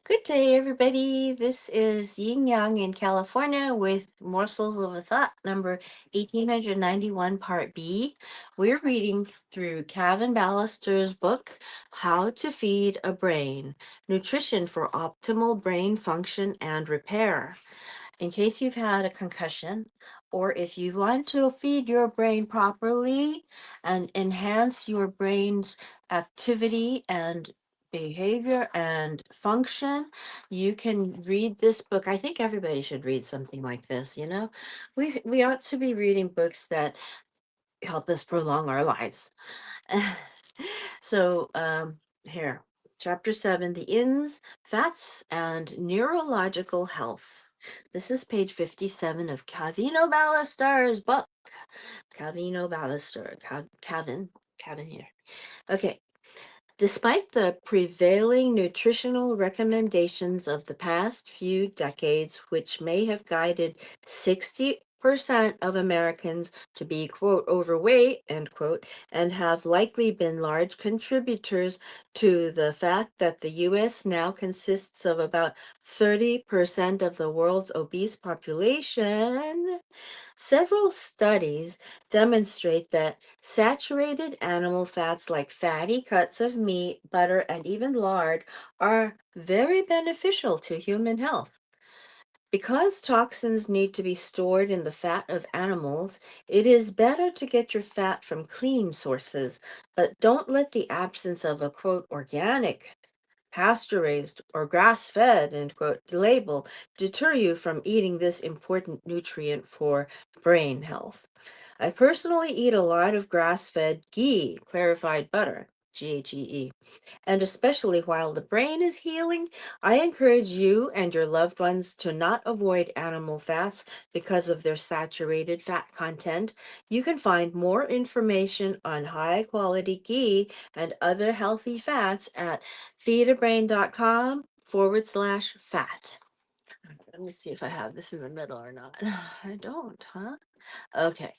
Good day, everybody. This is Yin Yang in California with Morsels of a Thought, number 1891, Part B. We're reading through Cavin Balaster's book, How to Feed a Brain Nutrition for Optimal Brain Function and Repair. In case you've had a concussion, or if you want to feed your brain properly and enhance your brain's activity and behavior and function, you can read this book. I think everybody should read something like this, you know? We ought to be reading books that help us prolong our lives. So here, chapter 7, the ins, fats, and neurological health. This is page 57 of Cavino Ballister's book. Cavino Ballister, Cavin here. Okay. Despite the prevailing nutritional recommendations of the past few decades, which may have guided 60% of Americans to be, quote, overweight, end quote, and have likely been large contributors to the fact that the U.S. now consists of about 30% of the world's obese population, several studies demonstrate that saturated animal fats like fatty cuts of meat, butter, and even lard are very beneficial to human health. Because toxins need to be stored in the fat of animals, it is better to get your fat from clean sources, but don't let the absence of a quote organic, pasture raised, or grass fed end quote label deter you from eating this important nutrient for brain health. I personally eat a lot of grass-fed ghee, clarified butter, GHEE, and especially while the brain is healing, I encourage you and your loved ones to not avoid animal fats because of their saturated fat content. You can find more information on high-quality ghee and other healthy fats at feedabrain.com/fat. Let me see if I have this in the middle or not. I don't, huh? Okay.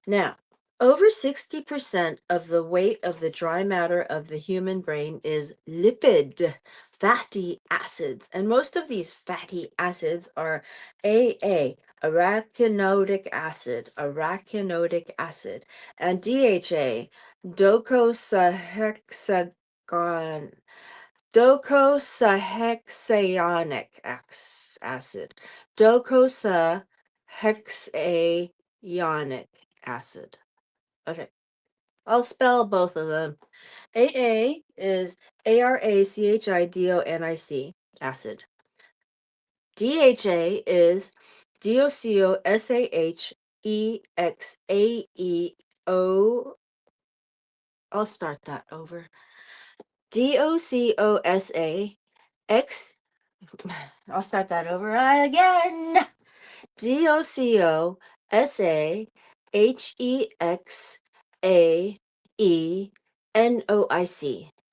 Now, over 60% of the weight of the dry matter of the human brain is lipid, fatty acids. And most of these fatty acids are AA, arachidonic acid, and DHA, docosahexagon, docosahexaonic acid, docosahexaonic acid. Okay, I'll spell both of them. AA is arachidonic acid. DHA is docosahexaeo. I'll start that over. DOCOSA X. I'll start that over again. DOCOSAHEXAENOIC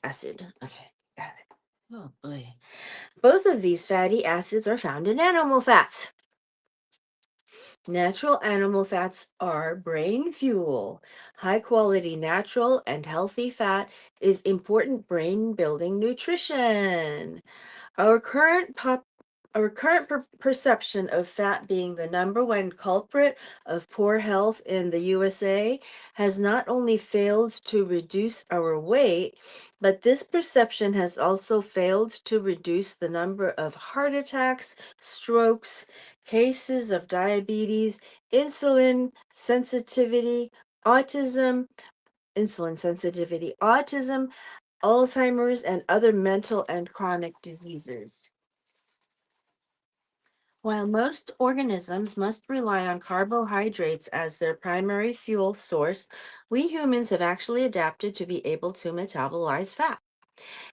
acid. Okay, got it. Oh boy. Both of these fatty acids are found in animal fats. Natural animal fats are brain fuel. High quality natural and healthy fat is important brain building nutrition. Our current perception of fat being the number one culprit of poor health in the USA has not only failed to reduce our weight, but this perception has also failed to reduce the number of heart attacks, strokes, cases of diabetes, insulin sensitivity, autism, Alzheimer's, and other mental and chronic diseases. While most organisms must rely on carbohydrates as their primary fuel source, we humans have actually adapted to be able to metabolize fat.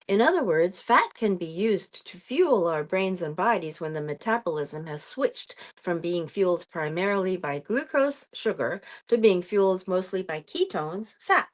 In other words, fat can be used to fuel our brains and bodies when the metabolism has switched from being fueled primarily by glucose, sugar, to being fueled mostly by ketones, fat.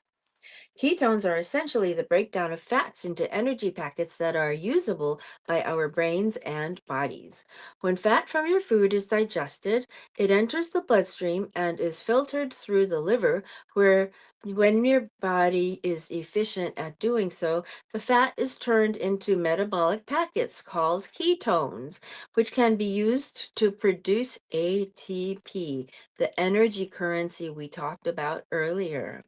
Ketones are essentially the breakdown of fats into energy packets that are usable by our brains and bodies. When fat from your food is digested, it enters the bloodstream and is filtered through the liver, where when your body is efficient at doing so, the fat is turned into metabolic packets called ketones, which can be used to produce ATP, the energy currency we talked about earlier.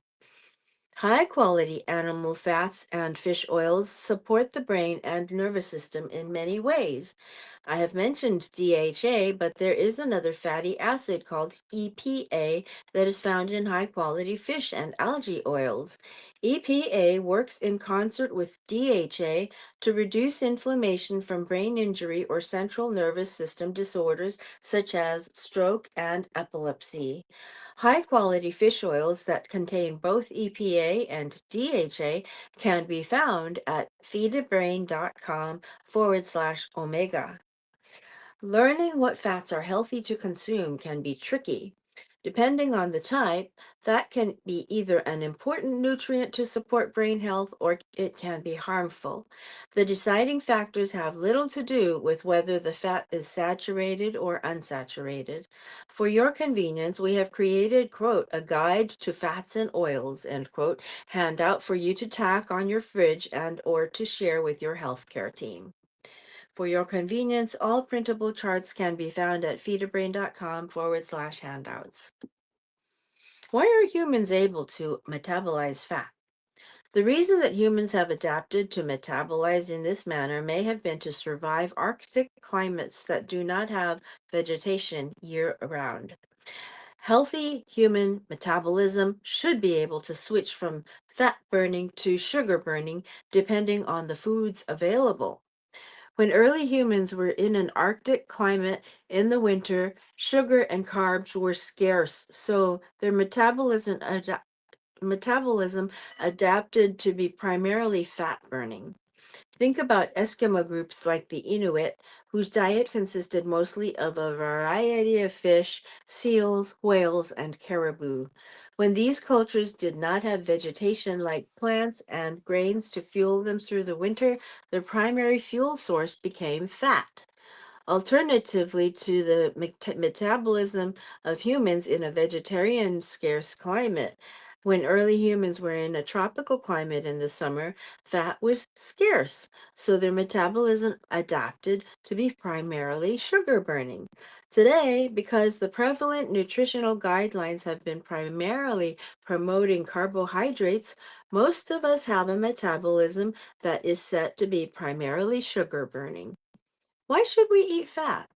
High quality animal fats and fish oils support the brain and nervous system in many ways. I have mentioned DHA, but there is another fatty acid called EPA that is found in high quality fish and algae oils. EPA works in concert with DHA to reduce inflammation from brain injury or central nervous system disorders such as stroke and epilepsy. High quality fish oils that contain both EPA and DHA can be found at feedabrain.com/omega. Learning what fats are healthy to consume can be tricky. Depending on the type, fat can be either an important nutrient to support brain health or it can be harmful. The deciding factors have little to do with whether the fat is saturated or unsaturated. For your convenience, we have created, quote, a guide to fats and oils, end quote, handout for you to tack on your fridge and or to share with your healthcare team. For your convenience, all printable charts can be found at feedabrain.com/handouts. Why are humans able to metabolize fat? The reason that humans have adapted to metabolize in this manner may have been to survive Arctic climates that do not have vegetation year round. Healthy human metabolism should be able to switch from fat burning to sugar burning depending on the foods available. When early humans were in an Arctic climate in the winter, sugar and carbs were scarce, so their metabolism adapted to be primarily fat burning. Think about Eskimo groups like the Inuit, whose diet consisted mostly of a variety of fish, seals, whales, and caribou. When these cultures did not have vegetation like plants and grains to fuel them through the winter, their primary fuel source became fat. Alternatively to the metabolism of humans in a vegetarian scarce climate, when early humans were in a tropical climate in the summer, fat was scarce, so their metabolism adapted to be primarily sugar burning. Today, because the prevalent nutritional guidelines have been primarily promoting carbohydrates, most of us have a metabolism that is set to be primarily sugar burning. Why should we eat fat?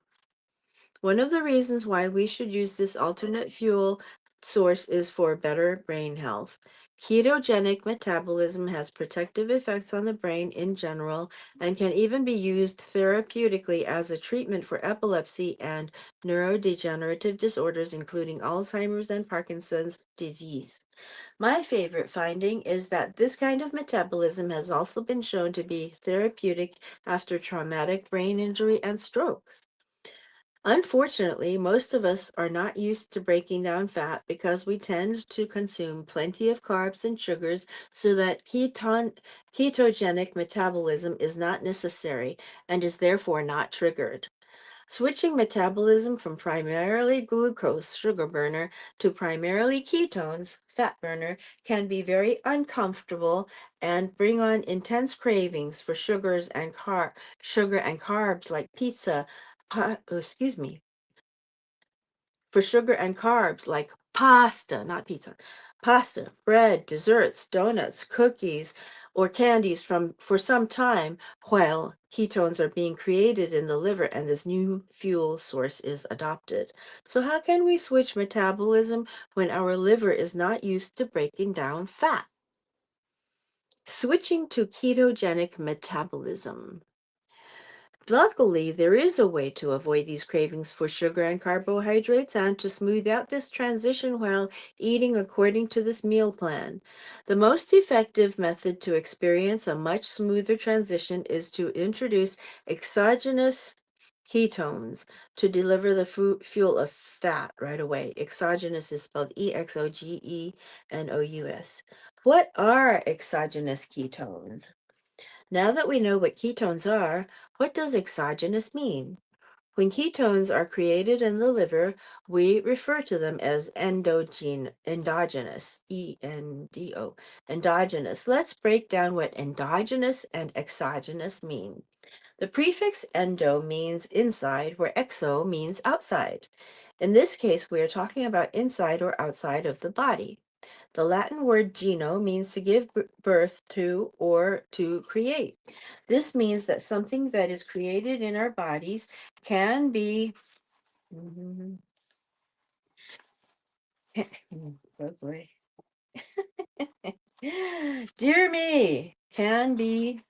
One of the reasons why we should use this alternate fuel source is for better brain health. Ketogenic metabolism has protective effects on the brain in general and can even be used therapeutically as a treatment for epilepsy and neurodegenerative disorders, including Alzheimer's and Parkinson's disease. My favorite finding is that this kind of metabolism has also been shown to be therapeutic after traumatic brain injury and stroke. Unfortunately, most of us are not used to breaking down fat because we tend to consume plenty of carbs and sugars so that ketogenic metabolism is not necessary and is therefore not triggered. Switching metabolism from primarily glucose sugar burner to primarily ketones fat burner can be very uncomfortable and bring on intense cravings for sugar and carbs like excuse me, for sugar and carbs like pasta, not pizza, pasta, bread, desserts, donuts, cookies, or candies from for some time while ketones are being created in the liver and this new fuel source is adopted. So how can we switch metabolism when our liver is not used to breaking down fat? Switching to ketogenic metabolism. Luckily, there is a way to avoid these cravings for sugar and carbohydrates and to smooth out this transition while eating according to this meal plan. The most effective method to experience a much smoother transition is to introduce exogenous ketones to deliver the fuel of fat right away. Exogenous is spelled Exogenous. What are exogenous ketones? Now that we know what ketones are, what does exogenous mean? When ketones are created in the liver, we refer to them as endogenous, E-N-D-O, endogenous. Let's break down what endogenous and exogenous mean. The prefix endo means inside, where exo means outside. In this case, we are talking about inside or outside of the body. The Latin word geno means to give birth to or to create. This means that something that is created in our bodies can be, oh boy, dear me, can be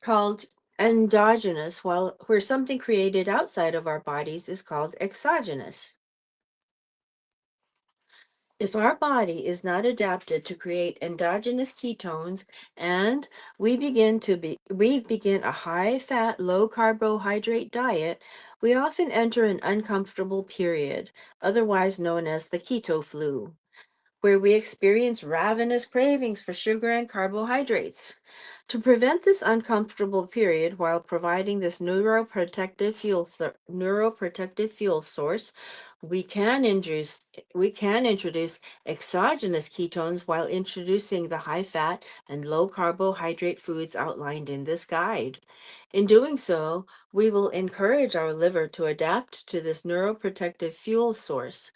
called endogenous, while where something created outside of our bodies is called exogenous. If our body is not adapted to create endogenous ketones and we begin a high fat, low carbohydrate diet, we often enter an uncomfortable period, otherwise known as the keto flu, where we experience ravenous cravings for sugar and carbohydrates. To prevent this uncomfortable period while providing this neuroprotective fuel source, we can introduce exogenous ketones while introducing the high fat and low carbohydrate foods outlined in this guide. In doing so, we will encourage our liver to adapt to this neuroprotective fuel source.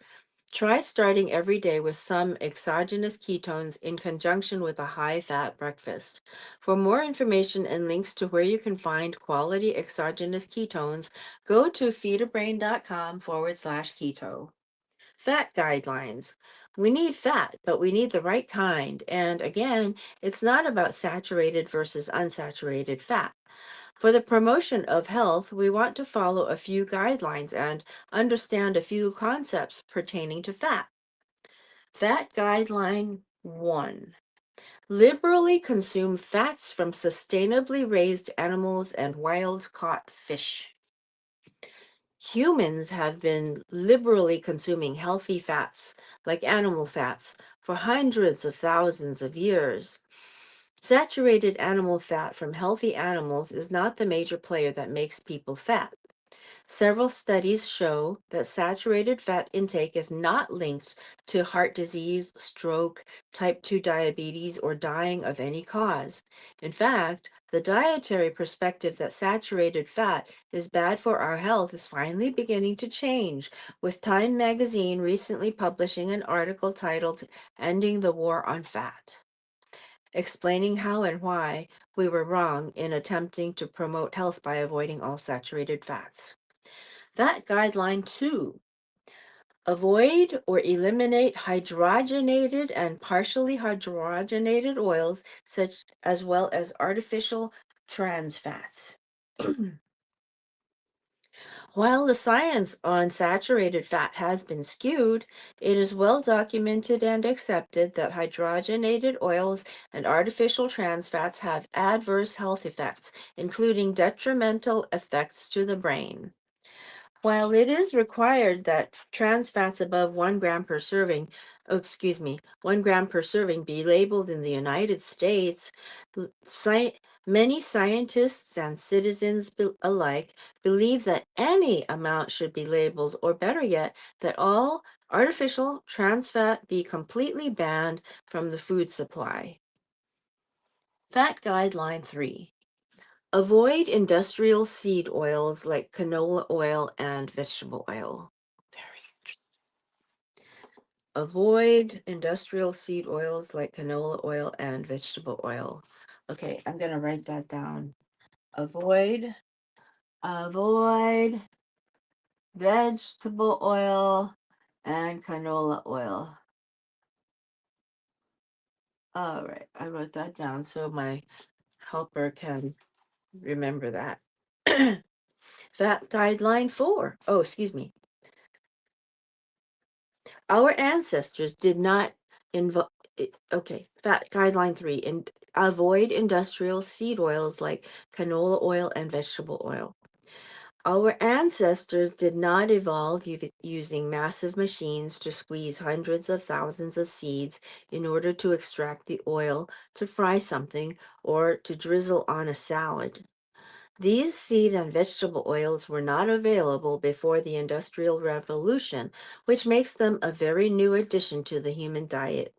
Try starting every day with some exogenous ketones in conjunction with a high-fat breakfast. For more information and links to where you can find quality exogenous ketones, go to feedabrain.com/keto. Fat guidelines. We need fat, but we need the right kind. And again, it's not about saturated versus unsaturated fat. For the promotion of health, we want to follow a few guidelines and understand a few concepts pertaining to fat. Fat Guideline 1. Liberally consume fats from sustainably raised animals and wild caught fish. Humans have been liberally consuming healthy fats, like animal fats, for hundreds of thousands of years. Saturated animal fat from healthy animals is not the major player that makes people fat. Several studies show that saturated fat intake is not linked to heart disease, stroke, type 2 diabetes, or dying of any cause. In fact, the dietary perspective that saturated fat is bad for our health is finally beginning to change, with Time magazine recently publishing an article titled Ending the War on Fat, explaining how and why we were wrong in attempting to promote health by avoiding all saturated fats. Fat Guideline 2. Avoid or eliminate hydrogenated and partially hydrogenated oils, such as well as artificial trans fats. While the science on saturated fat has been skewed, it is well documented and accepted that hydrogenated oils and artificial trans fats have adverse health effects, including detrimental effects to the brain. While it is required that trans fats above 1 gram per serving, 1 gram per serving be labeled in the United States, many scientists and citizens alike believe that any amount should be labeled, or better yet, that all artificial trans fat be completely banned from the food supply. Fat Guideline 3. Avoid industrial seed oils like canola oil and vegetable oil. Very interesting. Avoid industrial seed oils like canola oil and vegetable oil. Okay, I'm going to write that down. Avoid vegetable oil and canola oil. All right, I wrote that down so my helper can remember that. Fat Guideline 4. Oh, excuse me. Our ancestors did not involve. Okay, Fat Guideline 3. avoid industrial seed oils like canola oil and vegetable oil. Our ancestors did not evolve using massive machines to squeeze hundreds of thousands of seeds in order to extract the oil to fry something or to drizzle on a salad. These seed and vegetable oils were not available before the Industrial Revolution, which makes them a very new addition to the human diet.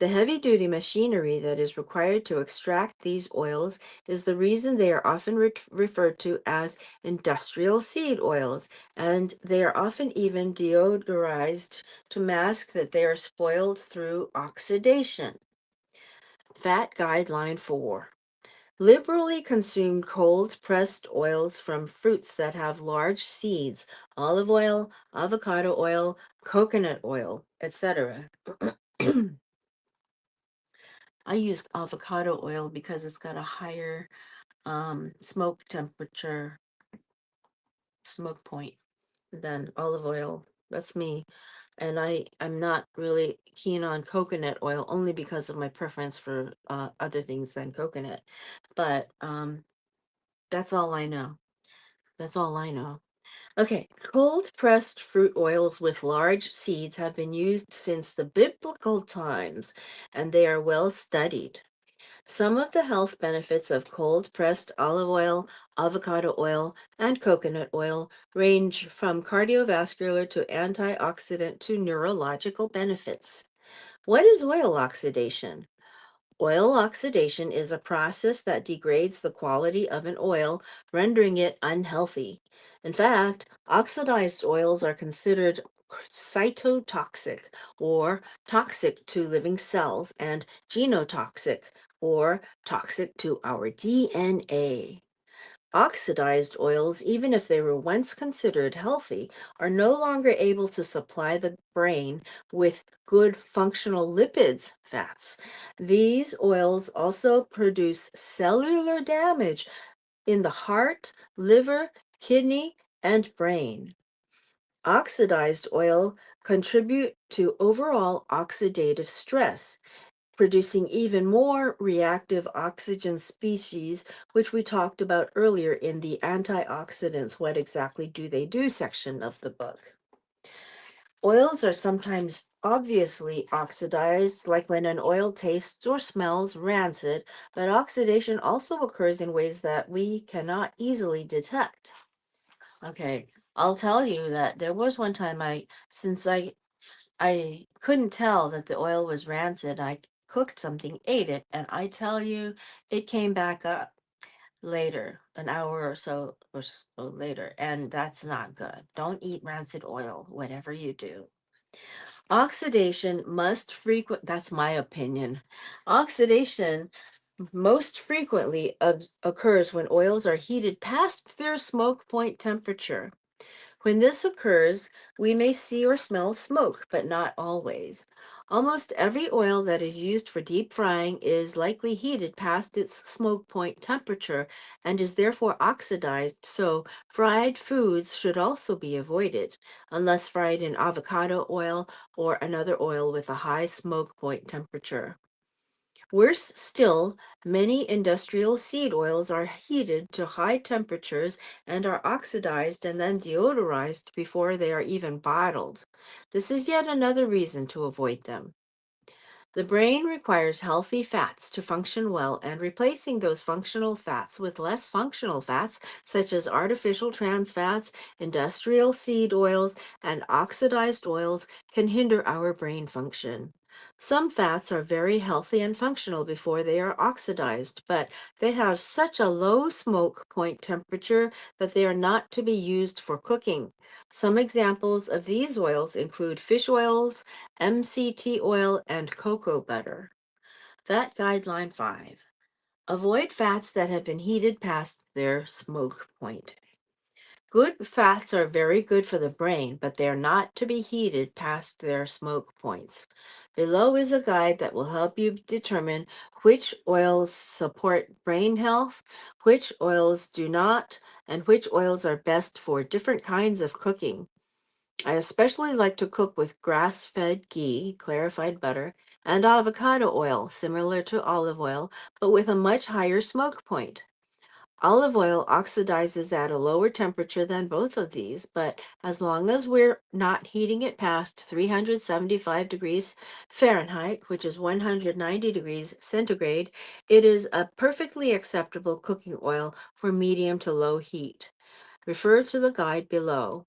The heavy-duty machinery that is required to extract these oils is the reason they are often referred to as industrial seed oils, and they are often even deodorized to mask that they are spoiled through oxidation. Fat Guideline 4. Liberally consume cold pressed oils from fruits that have large seeds, olive oil, avocado oil, coconut oil, etc. I use avocado oil because it's got a higher smoke temperature, smoke point than olive oil. That's me. And I'm not really keen on coconut oil only because of my preference for other things than coconut. But that's all I know. That's all I know. Okay, cold pressed fruit oils with large seeds have been used since the biblical times, and they are well studied. Some of the health benefits of cold pressed olive oil, avocado oil, and coconut oil range from cardiovascular to antioxidant to neurological benefits. What is oil oxidation? Oil oxidation is a process that degrades the quality of an oil, rendering it unhealthy. In fact, oxidized oils are considered cytotoxic or toxic to living cells and genotoxic or toxic to our DNA. Oxidized oils, even if they were once considered healthy, are no longer able to supply the brain with good functional lipids, fats. These oils also produce cellular damage in the heart, liver, kidney, and brain. Oxidized oil contribute to overall oxidative stress, producing even more reactive oxygen species, which we talked about earlier in the antioxidants, what exactly do they do section of the book. Oils are sometimes obviously oxidized, like when an oil tastes or smells rancid, but oxidation also occurs in ways that we cannot easily detect. Okay, I'll tell you that there was one time since I couldn't tell that the oil was rancid. I cooked something, ate it, and I tell you, it came back up later, an hour or so later, and that's not good. Don't eat rancid oil, whatever you do. Oxidation must frequent, that's my opinion. Oxidation most frequently occurs when oils are heated past their smoke point temperature. When this occurs, we may see or smell smoke, but not always. Almost every oil that is used for deep frying is likely heated past its smoke point temperature and is therefore oxidized, so fried foods should also be avoided, unless fried in avocado oil or another oil with a high smoke point temperature. Worse still, many industrial seed oils are heated to high temperatures and are oxidized and then deodorized before they are even bottled. This is yet another reason to avoid them. The brain requires healthy fats to function well, and replacing those functional fats with less functional fats, such as artificial trans fats, industrial seed oils, and oxidized oils, can hinder our brain function. Some fats are very healthy and functional before they are oxidized, but they have such a low smoke point temperature that they are not to be used for cooking. Some examples of these oils include fish oils, MCT oil, and cocoa butter. Fat Guideline 5. Avoid fats that have been heated past their smoke point. Good fats are very good for the brain, but they are not to be heated past their smoke points. Below is a guide that will help you determine which oils support brain health, which oils do not, and which oils are best for different kinds of cooking. I especially like to cook with grass-fed ghee, clarified butter, and avocado oil, similar to olive oil, but with a much higher smoke point. Olive oil oxidizes at a lower temperature than both of these, but as long as we're not heating it past 375 degrees Fahrenheit, which is 190 degrees centigrade, it is a perfectly acceptable cooking oil for medium to low heat. Refer to the guide below.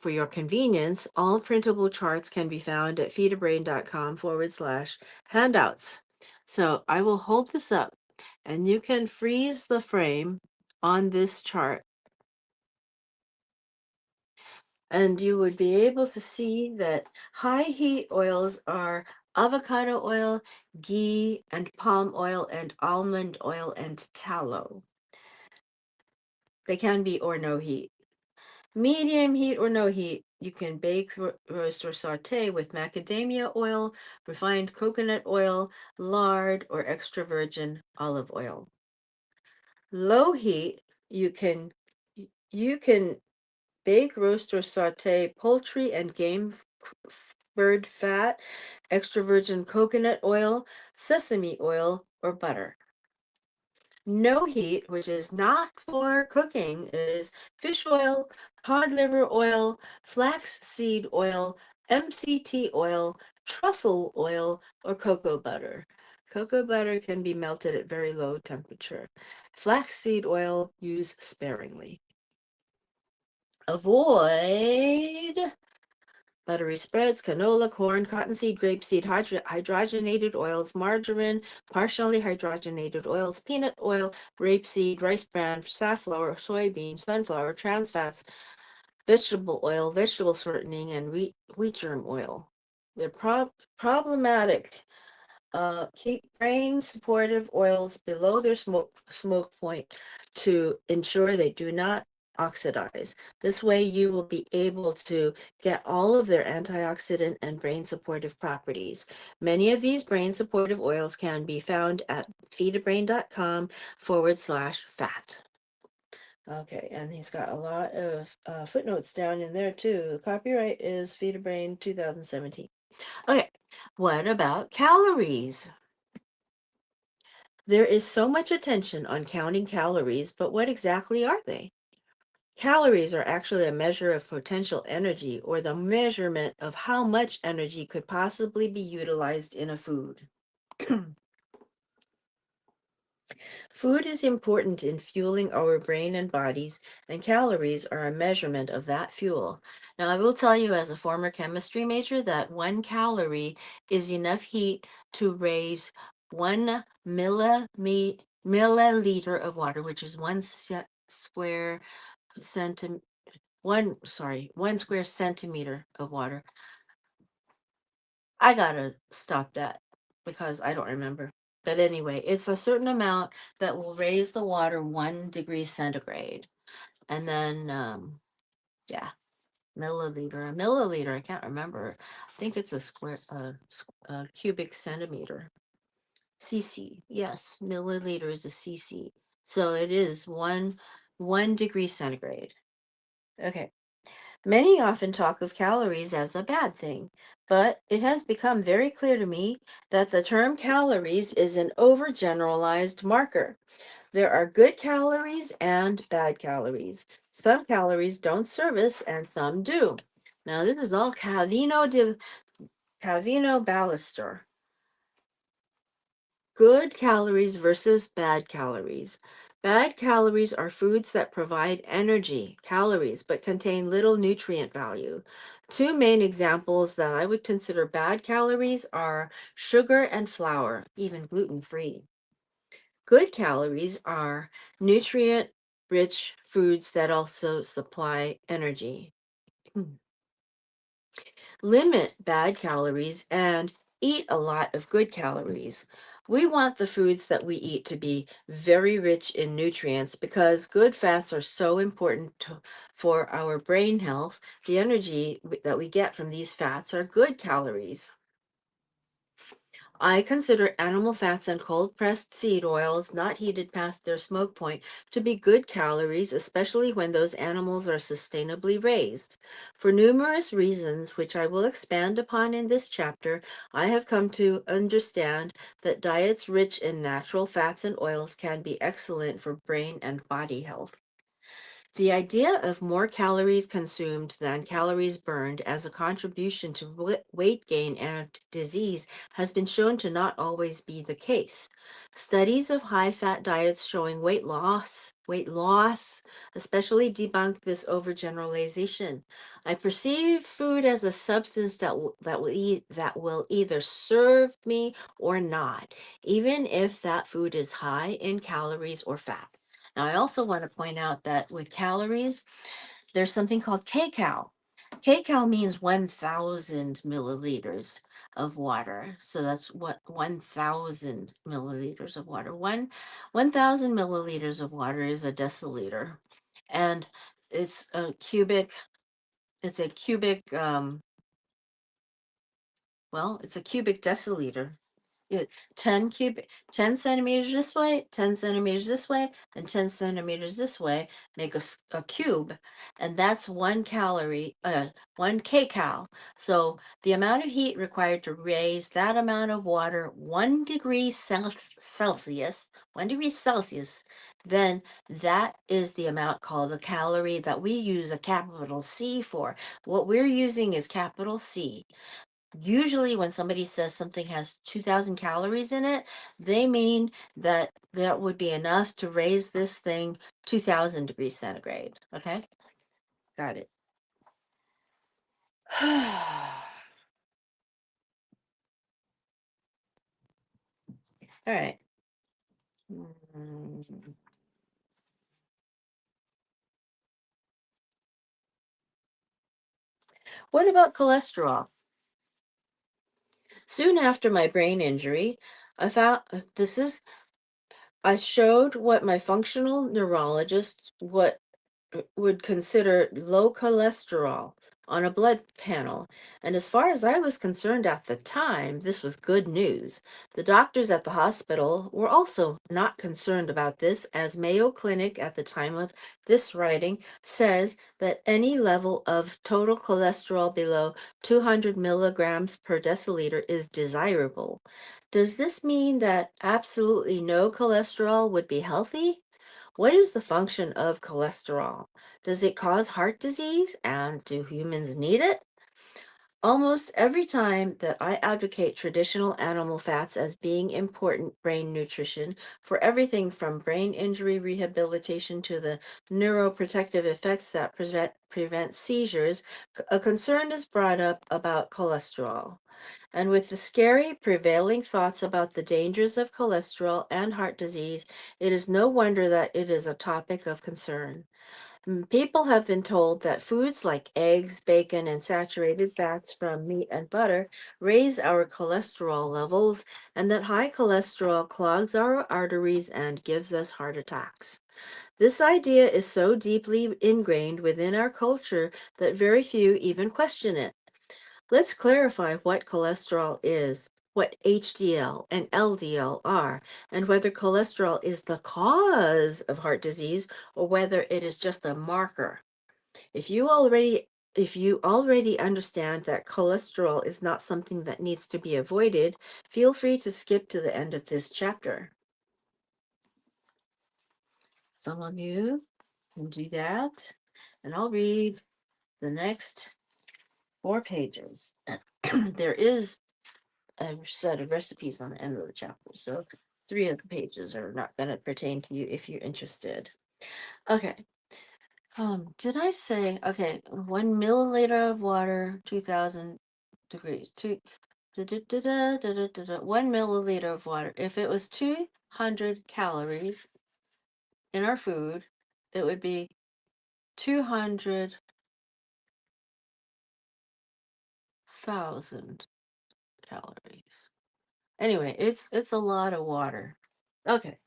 For your convenience, all printable charts can be found at feedabrain.com/handouts. So I will hold this up and you can freeze the frame on this chart and you would be able to see that high heat oils are avocado oil, ghee, and palm oil, and almond oil, and tallow. They can be or no heat. Medium heat or no heat, you can bake, roast, or saute with macadamia oil, refined coconut oil, lard, or extra virgin olive oil. Low heat, you can you can bake, roast, or saute poultry and game bird fat, extra virgin coconut oil, sesame oil, or butter. No heat, which is not for cooking, is fish oil, cod liver oil, flax seed oil, MCT oil, truffle oil, or cocoa butter. Cocoa butter can be melted at very low temperature. Flaxseed oil, use sparingly. Avoid buttery spreads, canola, corn, cottonseed, grapeseed, hydrogenated oils, margarine, partially hydrogenated oils, peanut oil, rapeseed, rice bran, safflower, soybean, sunflower, trans fats, vegetable oil, vegetable shortening, and wheat germ oil. They're problematic. Keep brain supportive oils below their smoke point to ensure they do not oxidize. This way you will be able to get all of their antioxidant and brain supportive properties. Many of these brain supportive oils can be found at feedabrain.com/fat. Okay, and he's got a lot of footnotes down in there too. The copyright is Feedabrain 2017. Okay, what about calories? There is so much attention on counting calories, but what exactly are they? Calories are actually a measure of potential energy or the measurement of how much energy could possibly be utilized in a food. Food is important in fueling our brain and bodies, and calories are a measurement of that fuel. Now, I will tell you as a former chemistry major that 1 calorie is enough heat to raise 1 milliliter of water, which is square centimeter. 1 square centimeter of water. I gotta stop that because I don't remember. But anyway, it's a certain amount that will raise the water 1 degree centigrade. And then, yeah, milliliter, a milliliter, I can't remember. I think it's a cubic centimeter. cc, yes, milliliter is a cc. So it is one degree centigrade. Okay. Many often talk of calories as a bad thing, but it has become very clear to me that the term calories is an overgeneralized marker. There are good calories and bad calories. Some calories don't serve us and some do. Now, this is all Cavino Balaster. Good calories versus bad calories. Bad calories are foods that provide energy, calories, but contain little nutrient value. Two main examples that I would consider bad calories are sugar and flour, even gluten-free. Good calories are nutrient-rich foods that also supply energy. Limit bad calories and eat a lot of good calories. We want the foods that we eat to be very rich in nutrients because good fats are so important for our brain health. The energy that we get from these fats are good calories. I consider animal fats and cold pressed seed oils not heated past their smoke point to be good calories, especially when those animals are sustainably raised. For numerous reasons, which I will expand upon in this chapter, I have come to understand that diets rich in natural fats and oils can be excellent for brain and body health. The idea of more calories consumed than calories burned as a contribution to weight gain and disease has been shown to not always be the case. Studies of high-fat diets showing weight loss, especially debunk this overgeneralization. I perceive food as a substance that will either serve me or not, even if that food is high in calories or fat. Now, I also want to point out that with calories, there's something called kcal. Kcal means 1,000 milliliters of water. So that's what 1,000 milliliters of water. 1,000 milliliters of water is a deciliter. And it's a cubic, it's a cubic, it's a cubic deciliter. it, 10 centimeters this way, 10 centimeters this way, and 10 centimeters this way make a cube. And that's 1 kcal. So the amount of heat required to raise that amount of water 1 degree Celsius, 1 degree Celsius, then that is the amount called a calorie that we use a capital C for. What we're using is capital C. Usually when somebody says something has 2,000 calories in it, they mean that that would be enough to raise this thing 2,000 degrees centigrade. Okay, got it. All right. Mm. What about cholesterol? Soon after my brain injury, I found I showed what my functional neurologist would consider low cholesterol on a blood panel. And as far as I was concerned at the time, this was good news. The doctors at the hospital were also not concerned about this, as Mayo Clinic at the time of this writing says that any level of total cholesterol below 200 milligrams per deciliter is desirable. Does this mean that absolutely no cholesterol would be healthy? What is the function of cholesterol? Does it cause heart disease? And do humans need it? Almost every time that I advocate traditional animal fats as being important brain nutrition for everything from brain injury rehabilitation to the neuroprotective effects that prevent seizures, a concern is brought up about cholesterol. And with the scary prevailing thoughts about the dangers of cholesterol and heart disease, it is no wonder that it is a topic of concern. People have been told that foods like eggs, bacon, and saturated fats from meat and butter raise our cholesterol levels, and that high cholesterol clogs our arteries and gives us heart attacks. This idea is so deeply ingrained within our culture that very few even question it. Let's clarify what cholesterol is, what HDL and LDL are, and whether cholesterol is the cause of heart disease or whether it is just a marker. If you already if you already understand that cholesterol is not something that needs to be avoided, feel free to skip to the end of this chapter. Some of you can do that, and I'll read the next 4 pages. There is a set of recipes on the end of the chapter. So 3 of the pages are not going to pertain to you if you're interested. Okay. Did I say, okay, 1 milliliter of water, 2,000 degrees, 1 milliliter of water. If it was 200 calories in our food, it would be 200,000 calories. Anyway, it's a lot of water. Okay.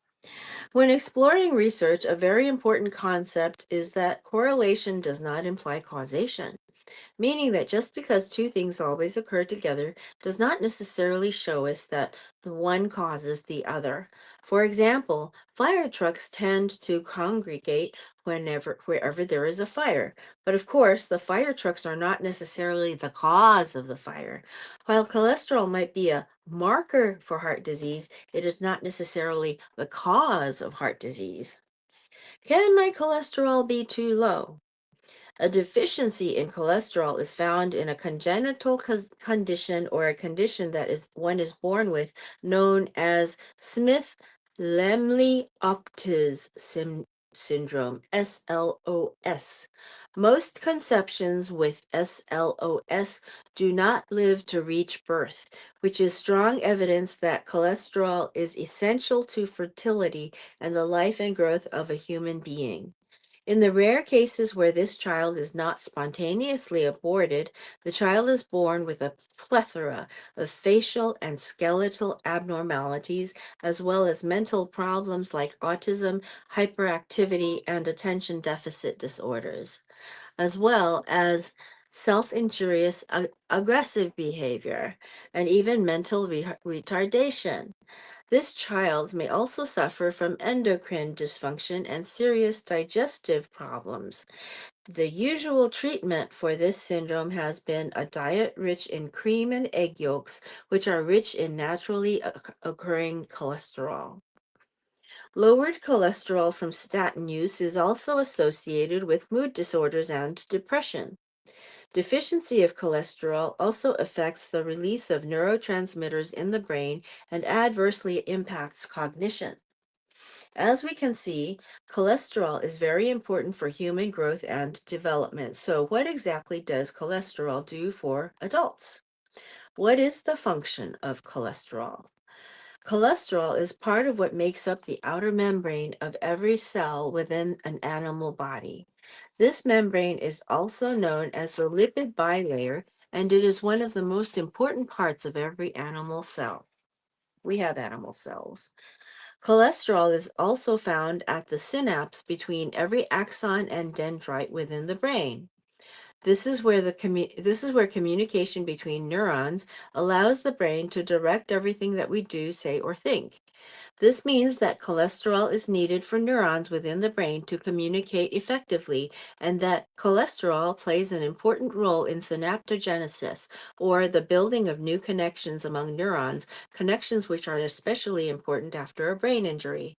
When exploring research, a very important concept is that correlation does not imply causation. meaning that just because two things always occur together does not necessarily show us that the one causes the other. For example, fire trucks tend to congregate wherever there is a fire. But of course, the fire trucks are not necessarily the cause of the fire. While cholesterol might be a marker for heart disease, it is not necessarily the cause of heart disease. Can my cholesterol be too low? A deficiency in cholesterol is found in a congenital condition or a condition that is one is born with, known as Smith-Lemli-Opitz syndrome, SLOS. Most conceptions with SLOS do not live to reach birth, which is strong evidence that cholesterol is essential to fertility and the life and growth of a human being. In the rare cases where this child is not spontaneously aborted, the child is born with a plethora of facial and skeletal abnormalities, as well as mental problems like autism, hyperactivity, and attention deficit disorders, as well as self-injurious aggressive behavior and even mental retardation. This child may also suffer from endocrine dysfunction and serious digestive problems. The usual treatment for this syndrome has been a diet rich in cream and egg yolks, which are rich in naturally occurring cholesterol. Lowered cholesterol from statin use is also associated with mood disorders and depression. Deficiency of cholesterol also affects the release of neurotransmitters in the brain and adversely impacts cognition. As we can see, cholesterol is very important for human growth and development. So, what exactly does cholesterol do for adults? What is the function of cholesterol? Cholesterol is part of what makes up the outer membrane of every cell within an animal body. This membrane is also known as the lipid bilayer, and it is one of the most important parts of every animal cell. We have animal cells. Cholesterol is also found at the synapse between every axon and dendrite within the brain. This is where communication between neurons allows the brain to direct everything that we do, say, or think. This means that cholesterol is needed for neurons within the brain to communicate effectively, and that cholesterol plays an important role in synaptogenesis, or the building of new connections among neurons, connections which are especially important after a brain injury.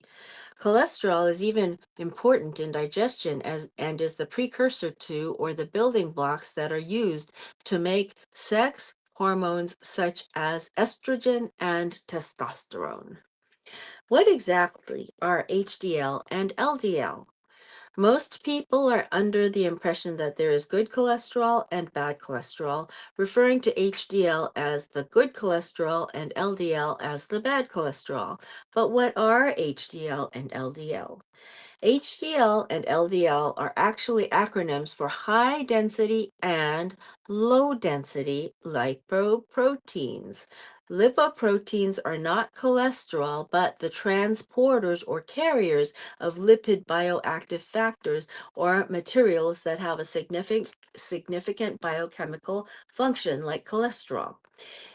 Cholesterol is even important in digestion and is the precursor to or the building blocks that are used to make sex hormones such as estrogen and testosterone. What exactly are HDL and LDL? Most people are under the impression that there is good cholesterol and bad cholesterol, referring to HDL as the good cholesterol and LDL as the bad cholesterol. But what are HDL and LDL? HDL and LDL are actually acronyms for high density and low density lipoproteins. Lipoproteins are not cholesterol, but the transporters or carriers of lipid bioactive factors or materials that have a significant biochemical function like cholesterol.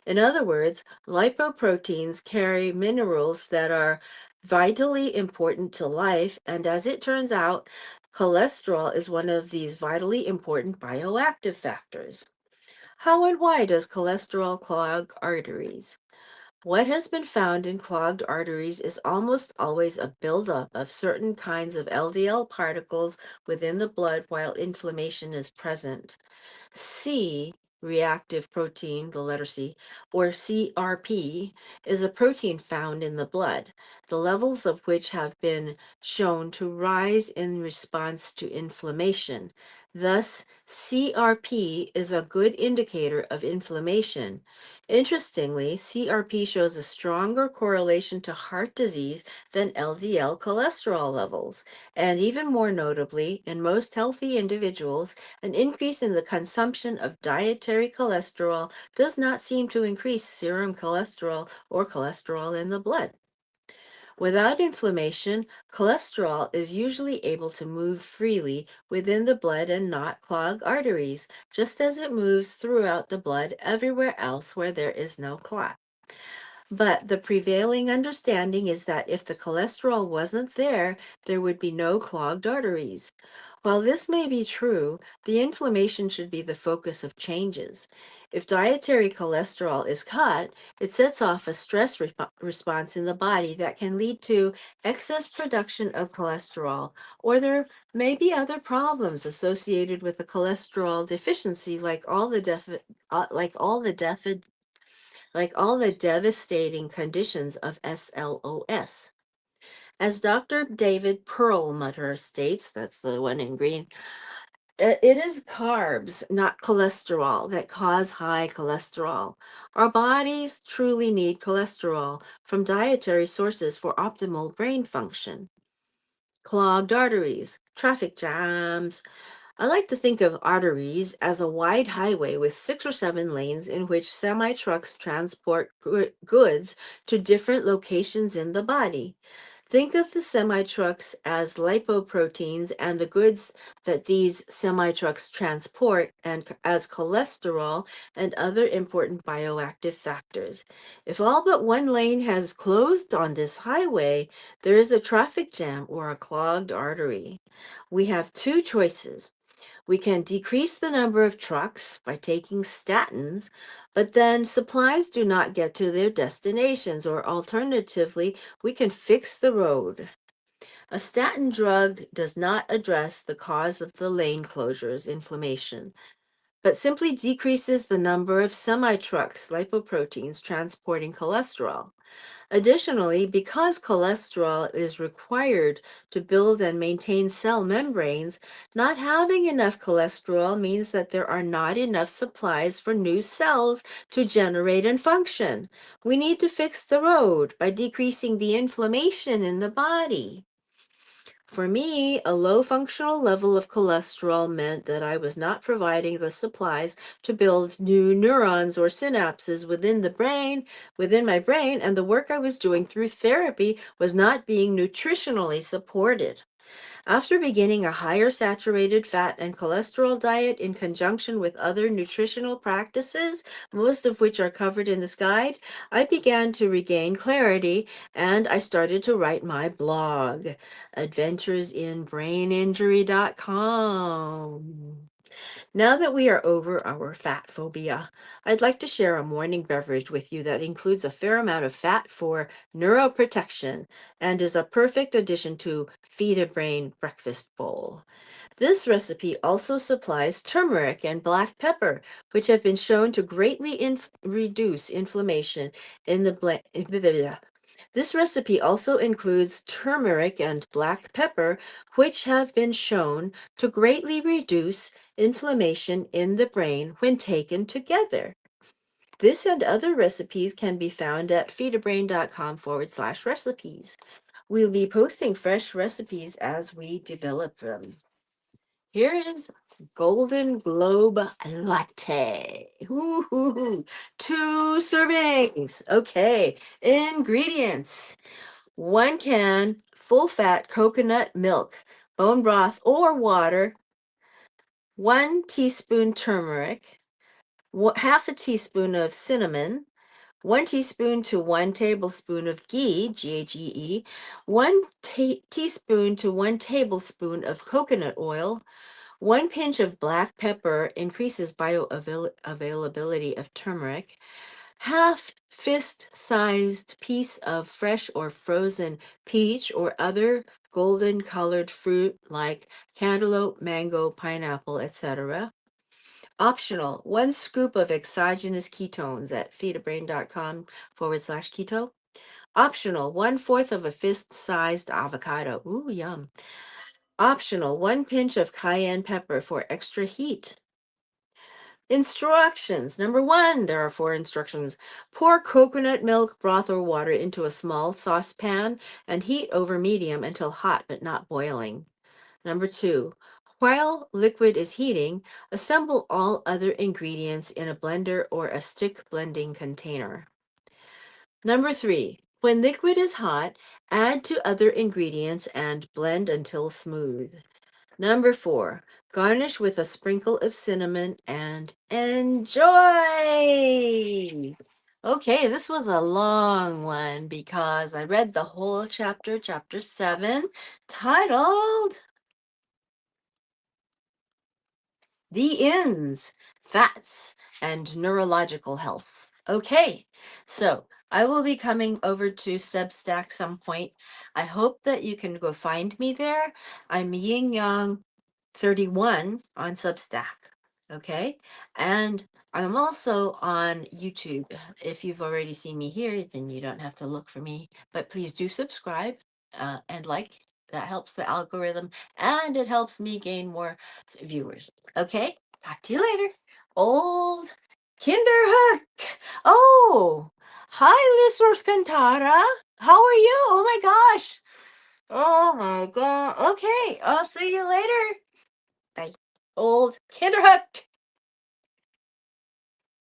In other words, lipoproteins carry minerals that are vitally important to life, and as it turns out, cholesterol is one of these vitally important bioactive factors. How and why does cholesterol clog arteries? What has been found in clogged arteries is almost always a buildup of certain kinds of LDL particles within the blood while inflammation is present. C, reactive protein, the letter C, or CRP, is a protein found in the blood, the levels of which have been shown to rise in response to inflammation. Thus, CRP is a good indicator of inflammation. Interestingly, CRP shows a stronger correlation to heart disease than LDL cholesterol levels. And even more notably, in most healthy individuals, an increase in the consumption of dietary cholesterol does not seem to increase serum cholesterol or cholesterol in the blood. Without inflammation, cholesterol is usually able to move freely within the blood and not clog arteries, just as it moves throughout the blood everywhere else where there is no clot. But the prevailing understanding is that if the cholesterol wasn't there, there would be no clogged arteries. While this may be true, the inflammation should be the focus of changes. If dietary cholesterol is cut, it sets off a stress response in the body that can lead to excess production of cholesterol, or there may be other problems associated with the cholesterol deficiency, like all the devastating conditions of SLOS. As Dr. David Perlmutter states, that's the one in green, it is carbs, not cholesterol, that cause high cholesterol. Our bodies truly need cholesterol from dietary sources for optimal brain function. Clogged arteries, traffic jams, I like to think of arteries as a wide highway with 6 or 7 lanes in which semi trucks transport goods to different locations in the body. Think of the semi trucks as lipoproteins and the goods that these semi trucks transport as cholesterol and other important bioactive factors. If all but one lane has closed on this highway, there is a traffic jam or a clogged artery. We have two choices. We can decrease the number of trucks by taking statins, but then supplies do not get to their destinations, or alternatively, we can fix the road. A statin drug does not address the cause of the lane closures, inflammation, but simply decreases the number of semi trucks, lipoproteins transporting cholesterol. Additionally, because cholesterol is required to build and maintain cell membranes, not having enough cholesterol means that there are not enough supplies for new cells to generate and function. We need to fix the road by decreasing the inflammation in the body. For me, a low functional level of cholesterol meant that I was not providing the supplies to build new neurons or synapses within my brain, and the work I was doing through therapy was not being nutritionally supported. After beginning a higher saturated fat and cholesterol diet in conjunction with other nutritional practices, most of which are covered in this guide, I began to regain clarity and I started to write my blog, adventuresinbraininjury.com. Now that we are over our fat phobia, I'd like to share a morning beverage with you that includes a fair amount of fat for neuroprotection and is a perfect addition to Feed a Brain breakfast bowl. This recipe also supplies turmeric and black pepper, which have been shown to greatly reduce inflammation in the this recipe also includes turmeric and black pepper, which have been shown to greatly reduce inflammation in the brain when taken together. This and other recipes can be found at feedabrain.com/recipes. We'll be posting fresh recipes as we develop them. Here is Golden Globe Latte. Ooh, 2 servings. Okay, ingredients. 1 can full fat coconut milk, bone broth or water, 1 teaspoon turmeric, half a teaspoon of cinnamon, 1 teaspoon to 1 tablespoon of ghee, GHEE, 1 teaspoon to 1 tablespoon of coconut oil, 1 pinch of black pepper increases bioavailability of turmeric, half fist-sized piece of fresh or frozen peach or other golden colored fruit like cantaloupe, mango, pineapple, etc. Optional, 1 scoop of exogenous ketones at feedabrain.com/keto. Optional, 1/4 of a fist-sized avocado. Ooh, yum. Optional, 1 pinch of cayenne pepper for extra heat. Instructions. Number 1, there are 4 instructions. Pour coconut milk, broth, or water into a small saucepan and heat over medium until hot but not boiling. Number 2, while liquid is heating, assemble all other ingredients in a blender or a stick blending container. Number 3, When liquid is hot, add to other ingredients and blend until smooth. Number 4, garnish with a sprinkle of cinnamon and enjoy. Okay, this was a long one because I read the whole chapter, chapter 7, titled The Ins, Fats, and Neurological Health. Okay, so I will be coming over to Substack some point. I hope that you can go find me there. I'm Yin Yang 31 on Substack. Okay, and I'm also on YouTube. If you've already seen me here, then you don't have to look for me, but please do subscribe and like. That helps the algorithm and it helps me gain more viewers. Okay, talk to you later. Old Kinderhook. Oh, hi, Liz Cantara. How are you? Oh my gosh. Oh my god. Okay, I'll see you later. Bye. Old Kinderhook.